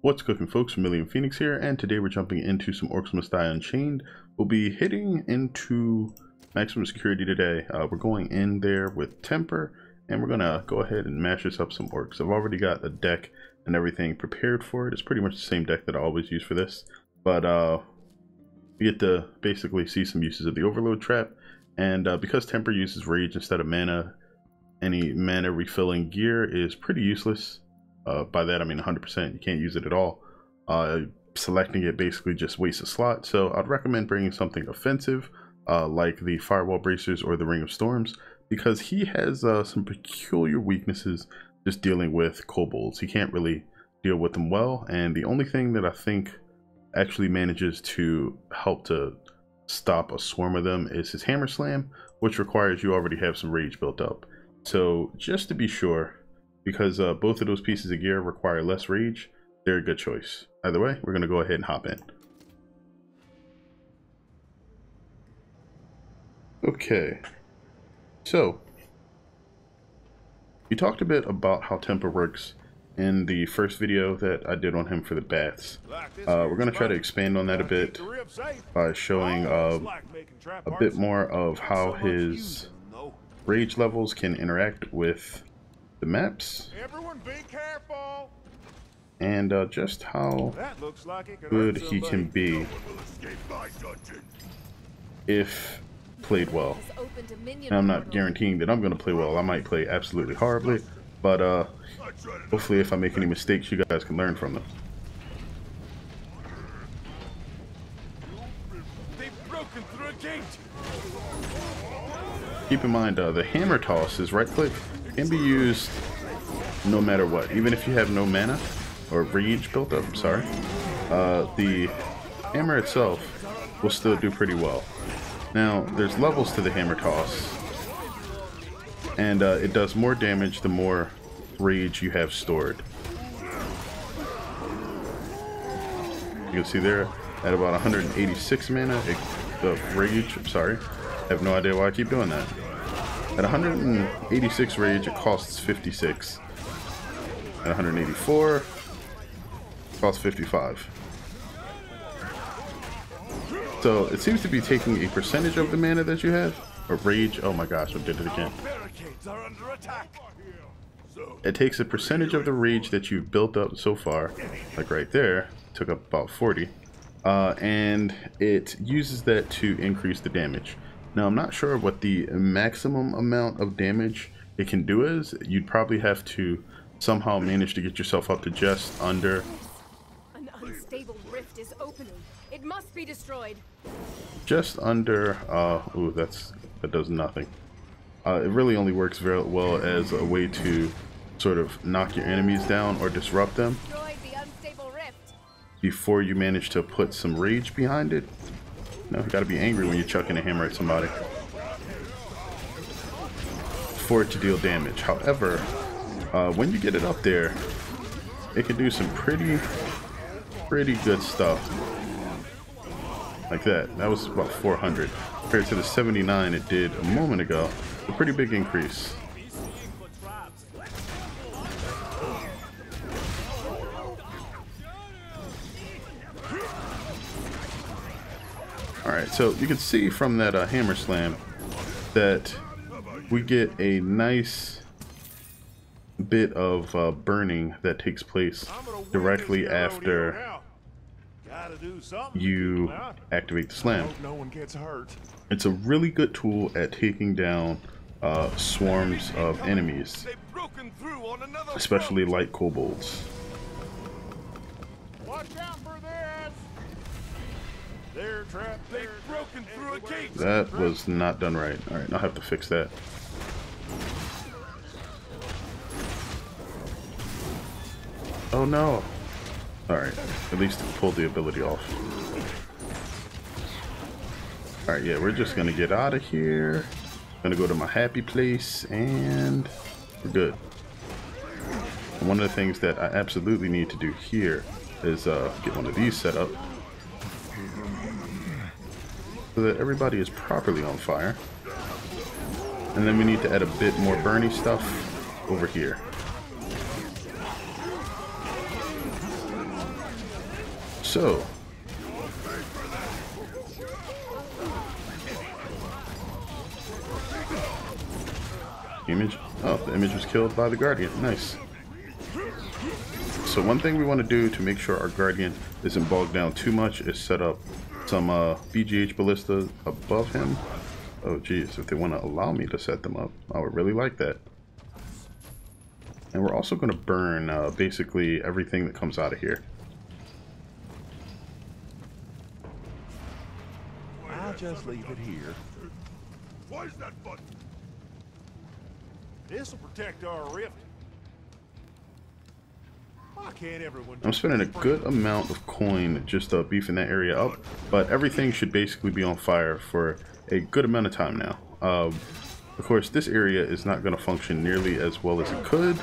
What's cooking, folks? Vermillion Phoenix here, and today we're jumping into some Orcs Must Die Unchained. We'll be hitting into maximum security today. We're going in there with temper, and we're gonna go ahead and mash us up some orcs. I've already got a deck and everything prepared for it. It's pretty much the same deck that I always use for this, but we get to basically see some uses of the overload trap, and because temper uses rage instead of mana, any mana refilling gear is pretty useless. By that I mean 100%. You can't use it at all. Selecting it basically just wastes a slot, so I'd recommend bringing something offensive like the Firewall Bracers or the Ring of Storms, because he has some peculiar weaknesses just dealing with kobolds. He can't really deal with them well, and the only thing that I think actually manages to help to stop a swarm of them is his Hammer Slam, which requires you already have some rage built up. So just to be sure, because both of those pieces of gear require less rage, they're a good choice. Either way, we're going to go ahead and hop in. Okay, so we talked a bit about how temper works in the first video that I did on him for the baths. We're going to try to expand on that a bit by showing a bit more of how his rage levels can interact with the maps, and just how good he can be if played well. Now, I'm not guaranteeing that I'm going to play well. I might play absolutely horribly, but hopefully if I make any mistakes, you guys can learn from them. Keep in mind, the hammer toss is right click, can be used no matter what, even if you have no mana or rage built up. I'm sorry, the hammer itself will still do pretty well. Now, there's levels to the hammer toss, and it does more damage the more rage you have stored. You can see there at about 186 mana, the rage, I'm sorry, I have no idea why I keep doing that. At 186 rage, it costs 56. At 184, it costs 55. So it seems to be taking a percentage of the mana that you have, or rage. Oh my gosh, I did it again. It takes a percentage of the rage that you've built up so far, like right there, took up about 40, and it uses that to increase the damage. Now, I'm not sure what the maximum amount of damage it can do is. You'd probably have to somehow manage to get yourself up to just under. An unstable rift is opening. It must be destroyed. Just under. Ooh, that does nothing. It really only works very well as a way to sort of knock your enemies down or disrupt them The unstable rift. before you manage to put some rage behind it. No, you gotta be angry when you're chucking a hammer at somebody for it to deal damage. However, when you get it up there, it can do some pretty good stuff. Like that. That was about 400 compared to the 79 it did a moment ago. A pretty big increase. Alright, so you can see from that hammer slam that we get a nice bit of burning that takes place directly after you activate the slam. It's a really good tool at taking down swarms of enemies, especially light kobolds. That was not done right. Alright, I'll have to fix that. Oh no! Alright, at least it pulled the ability off. Alright, yeah, we're just gonna get out of here. Gonna go to my happy place, and we're good. And one of the things that I absolutely need to do here is get one of these set up, so that everybody is properly on fire. And then we need to add a bit more burny stuff over here. So, image. Oh, the image was killed by the Guardian. Nice. So one thing we want to do to make sure our Guardian isn't bogged down too much is set up some BGH ballistas above him. Oh geez, if they want to allow me to set them up, I would really like that. And we're also going to burn basically everything that comes out of here. I'll just leave it here. Why is that button? This will protect our rift. Why can't everyone? I'm spending a good amount of coin just beefing that area up, but everything should basically be on fire for a good amount of time now. Of course, this area is not going to function nearly as well as it could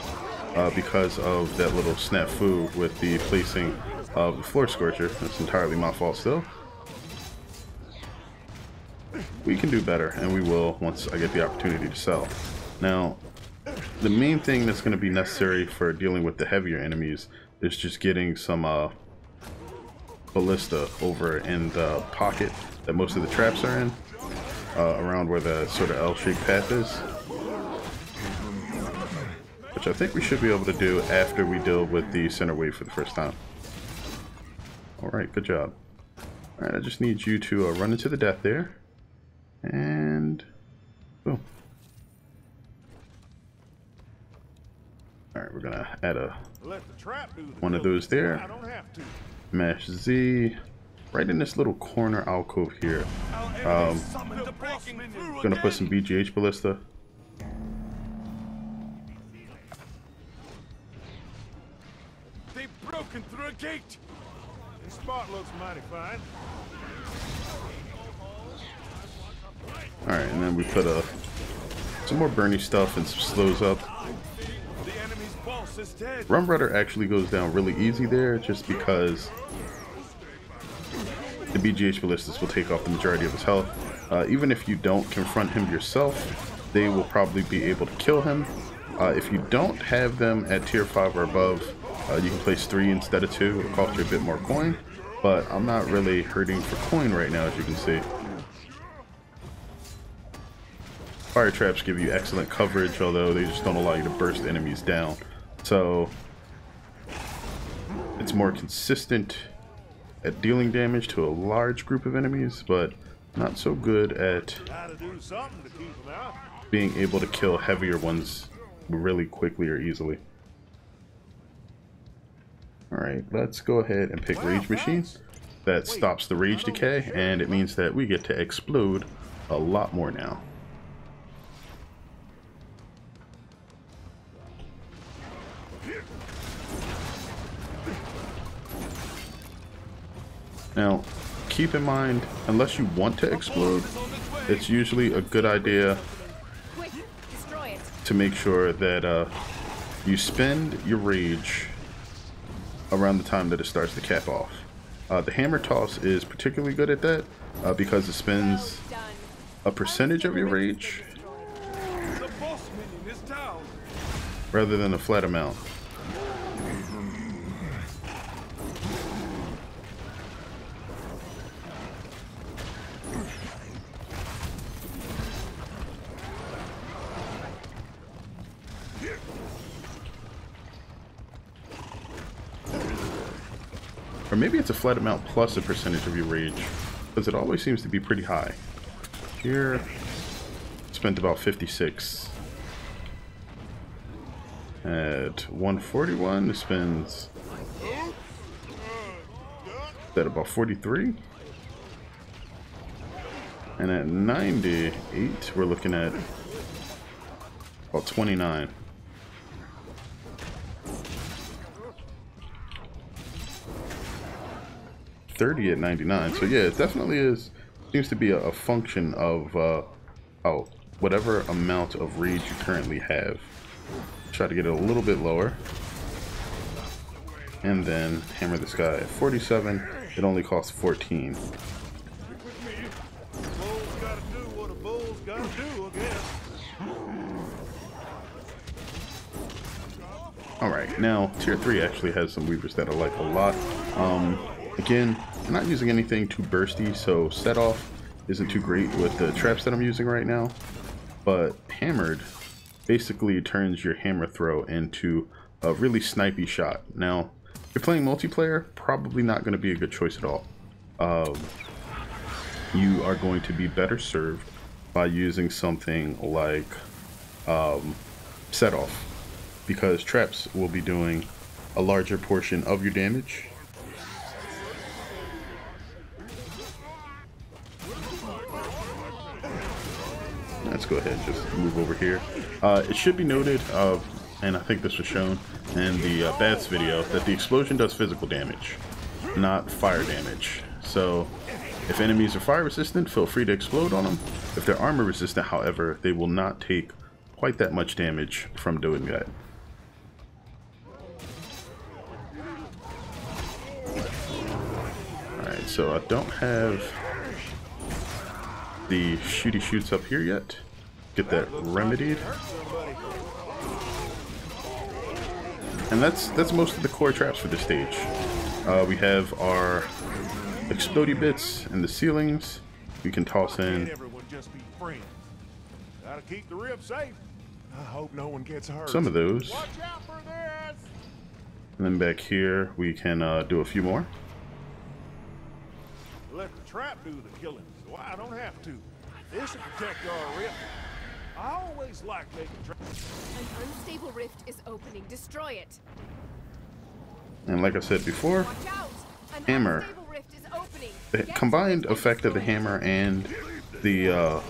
because of that little snafu with the placing of the floor scorcher. That's entirely my fault still. We can do better, and we will once I get the opportunity to sell. Now, the main thing that's going to be necessary for dealing with the heavier enemies is just getting some ballista over in the pocket that most of the traps are in, around where the sort of L-shaped path is, which I think we should be able to do after we deal with the center wave for the first time. Alright, good job. Alright, I just need you to run into the death there, and boom. Alright, we're gonna add one of those there. Mash Z right in this little corner alcove here. Gonna put some BGH ballista. They've broken through a gate. This spot looks mighty fine. Alright, and then we put some more Bernie stuff and some slows up. Rum Rudder actually goes down really easy there just because the BGH ballistas will take off the majority of his health. Even if you don't confront him yourself, they will probably be able to kill him. If you don't have them at tier 5 or above, you can place 3 instead of 2. It'll cost you a bit more coin, but I'm not really hurting for coin right now, as you can see. Fire traps give you excellent coverage, although they just don't allow you to burst enemies down. So it's more consistent at dealing damage to a large group of enemies, but not so good at being able to kill heavier ones really quickly or easily. Alright, let's go ahead and pick Rage Machine. That stops the rage decay, and it means that we get to explode a lot more now. Now, keep in mind, unless you want to explode, it's usually a good idea to make sure that you spend your rage around the time that it starts to cap off. The hammer toss is particularly good at that because it spends a percentage of your rage rather than a flat amount. Or maybe it's a flat amount plus a percentage of your rage, because it always seems to be pretty high. Here, spent about 56. At 141, it spends at about 43. And at 98, we're looking at about 29. 30 at 99. So yeah, it definitely seems to be a function of whatever amount of rage you currently have. Try to get it a little bit lower, and then hammer this guy at 47. It only costs 14. Alright, now tier 3 actually has some weavers that I like a lot. Again, I'm not using anything too bursty, so set off isn't too great with the traps that I'm using right now. But hammered basically turns your hammer throw into a really snipey shot. Now, if you're playing multiplayer, probably not going to be a good choice at all. You are going to be better served by using something like set off, because traps will be doing a larger portion of your damage. Let's go ahead and just move over here. It should be noted, and I think this was shown in the Bats video, that the explosion does physical damage, not fire damage. So if enemies are fire resistant, feel free to explode on them. If they're armor resistant, however, they will not take quite that much damage from doing that. Alright, so I don't have the shooty shoots up here yet. Get that remedied. And that's most of the core traps for this stage. We have our explodey bits in the ceilings. We can toss in Everyone just be friends. Gotta keep the rib safe. I hope no one gets hurt. some of those. Watch out for this. And then back here we can do a few more. Let the trap do the killing, so I don't have to. This will protect our rift. I always like making traps. An unstable rift is opening. Destroy it. And like I said before, Watch out. An Hammer. unstable rift is opening. the Get to combined it and effect of the destroy it. hammer and the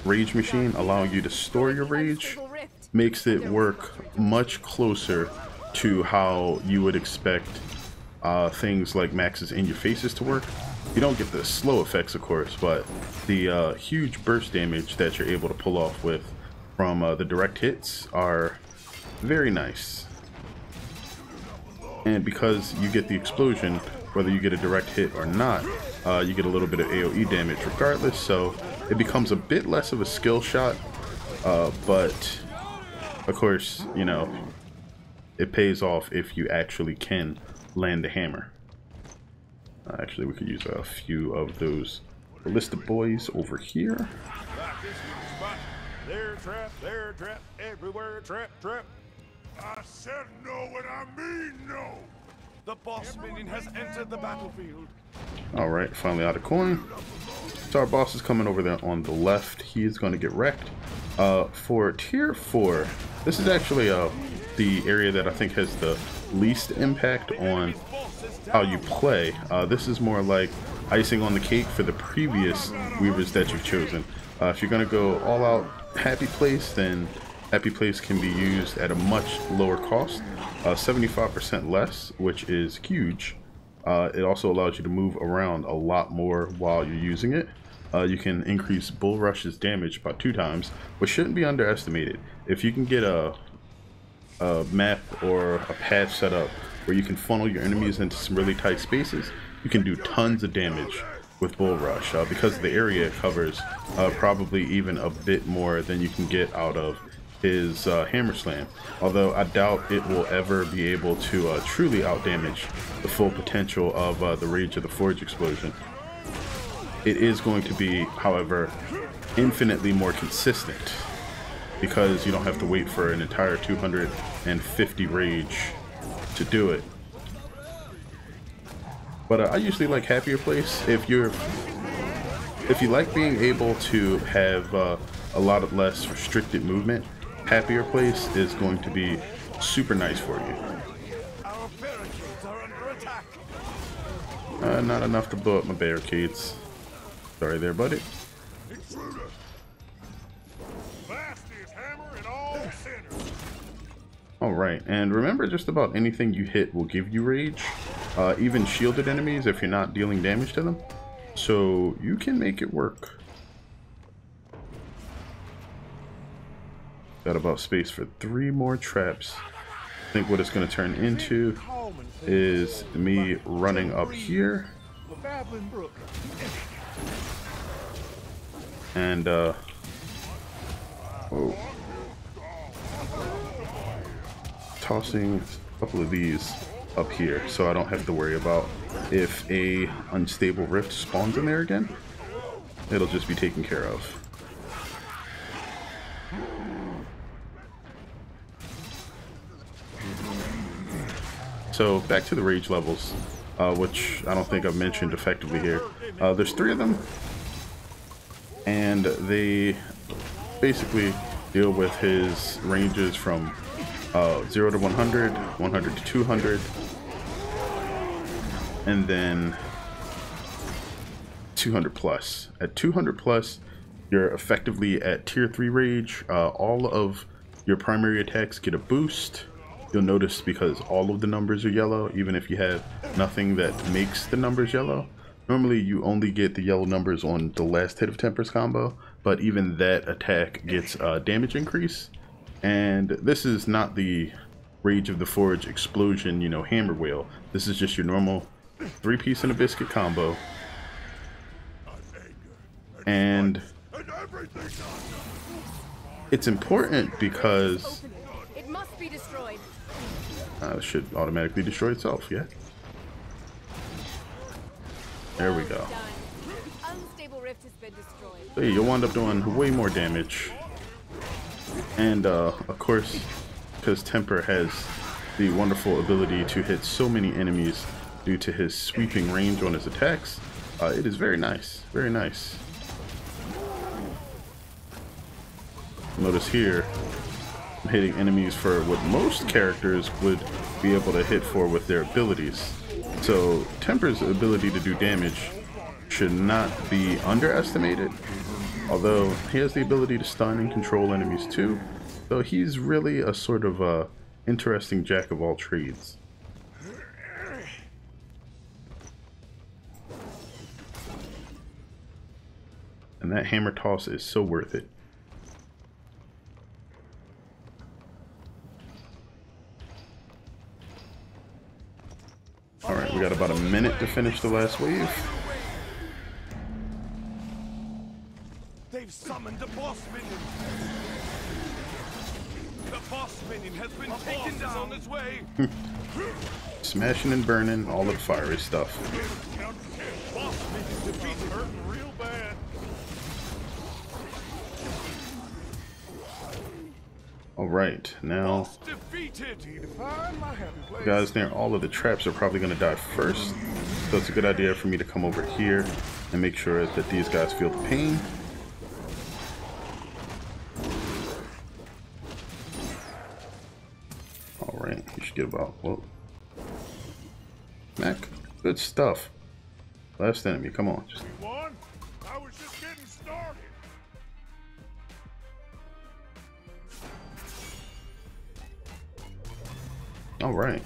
rage machine allowing you to store your rage Unstable rift. makes it work much closer to how you would expect things like Max's in your faces to work. You don't get the slow effects, of course, but the huge burst damage that you're able to pull off with from the direct hits are very nice. And because you get the explosion, whether you get a direct hit or not, you get a little bit of AoE damage regardless, so it becomes a bit less of a skill shot, but of course, you know, it pays off if you actually can land the hammer. Actually, we could use a few of those ballista boys over here. Like this good spot. There trap, everywhere trap. I said no when I mean no. The boss minion has entered the battlefield. Alright, finally out of coin. So our boss is coming over there on the left. He is going to get wrecked. For tier 4, this is actually the area that I think has the least impact on how you play. This is more like icing on the cake for the previous weavers that you've chosen. If you're going to go all out happy place, then happy place can be used at a much lower cost, 75% less, which is huge. It also allows you to move around a lot more while you're using it. You can increase Bull Rush's damage by 2 times, which shouldn't be underestimated. If you can get a map or a path set up where you can funnel your enemies into some really tight spaces, you can do tons of damage with Bull Rush, because the area covers probably even a bit more than you can get out of his Hammer Slam, although I doubt it will ever be able to truly outdamage the full potential of the Rage of the Forge explosion. It is going to be, however, infinitely more consistent, because you don't have to wait for an entire 250 rage to do it. But I usually like happier place. If you like being able to have a lot of less restricted movement, happier place is going to be super nice for you. Our barricades are under attack. Not enough to blow up my barricades. Sorry there, buddy. Intruder. Fastest hammer in all centers. Alright, and remember, just about anything you hit will give you rage. Even shielded enemies if you're not dealing damage to them. So you can make it work. Got about space for 3 more traps. I think what it's going to turn into is me running up here. And, whoa. Tossing a couple of these up here, so I don't have to worry about if a unstable rift spawns in there again. It'll just be taken care of. So back to the rage levels, which I don't think I've mentioned effectively here. There's 3 of them, and they basically deal with his ranges from 0 to 100, 100 to 200, and then 200 plus. At 200 plus, you're effectively at tier 3 rage. All of your primary attacks get a boost. You'll notice because all of the numbers are yellow, even if you have nothing that makes the numbers yellow. Normally you only get the yellow numbers on the last hit of Temper's combo, but even that attack gets damage increase. And this is not the Rage of the Forge explosion, you know, hammer wheel. This is just your normal 3-piece and a biscuit combo. And it's important because It must be destroyed. it should automatically destroy itself, yeah. There we go. Done. Unstable rift has been destroyed. So yeah, you'll wind up doing way more damage. And of course, because Temper has the wonderful ability to hit so many enemies due to his sweeping range on his attacks, it is very nice, very nice. Notice here, I'm hitting enemies for what most characters would be able to hit for with their abilities. So Temper's ability to do damage should not be underestimated, although he has the ability to stun and control enemies too, so he's really a sort of interesting jack of all trades. And that hammer toss is so worth it. Alright, we got about a minute to finish the last wave. They've summoned the boss minion. The boss minion has been taken down on its way. Smashing and burning all the fiery stuff. Boss minion defeated, hurting real bad. Alright, now Boss defeated. guys near all of the traps are probably going to die first, so it's a good idea for me to come over here and make sure that these guys feel the pain. Alright, you should get about, whoa. Mac, good stuff. Last enemy, come on. Just... We won? I was just getting started. Alright.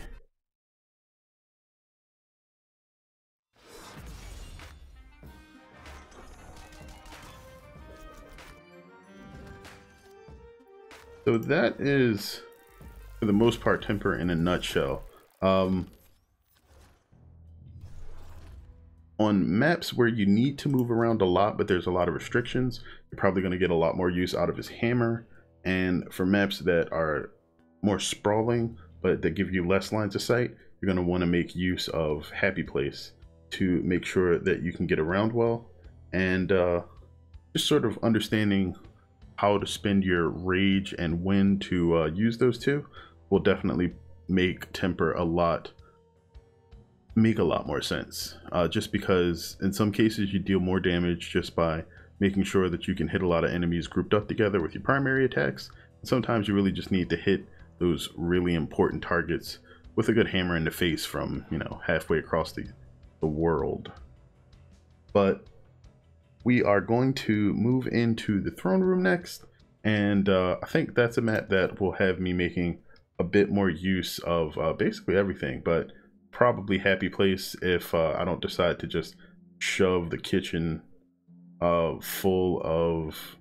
So that is, for the most part, Temper in a nutshell. On maps where you need to move around a lot, but there's a lot of restrictions, you're probably going to get a lot more use out of his hammer. And for maps that are more sprawling, but that give you less lines of sight, you're going to want to make use of Happy Place to make sure that you can get around well. And just sort of understanding how to spend your rage and when to use those two will definitely make Temper make a lot more sense. Just because in some cases you deal more damage just by making sure that you can hit a lot of enemies grouped up together with your primary attacks. And sometimes you really just need to hit those really important targets with a good hammer in the face from, you know, halfway across the world. But we are going to move into the throne room next, and I think that's a map that will have me making a bit more use of basically everything, but probably Happy Place if I don't decide to just shove the kitchen full of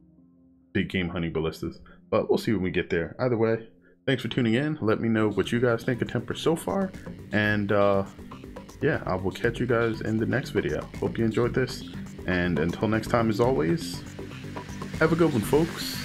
big game honey ballistas. But we'll see when we get there. Either way, thanks for tuning in. Let me know what you guys think of Temper so far, and yeah, I will catch you guys in the next video. Hope you enjoyed this, and until next time, as always, have a good one, folks.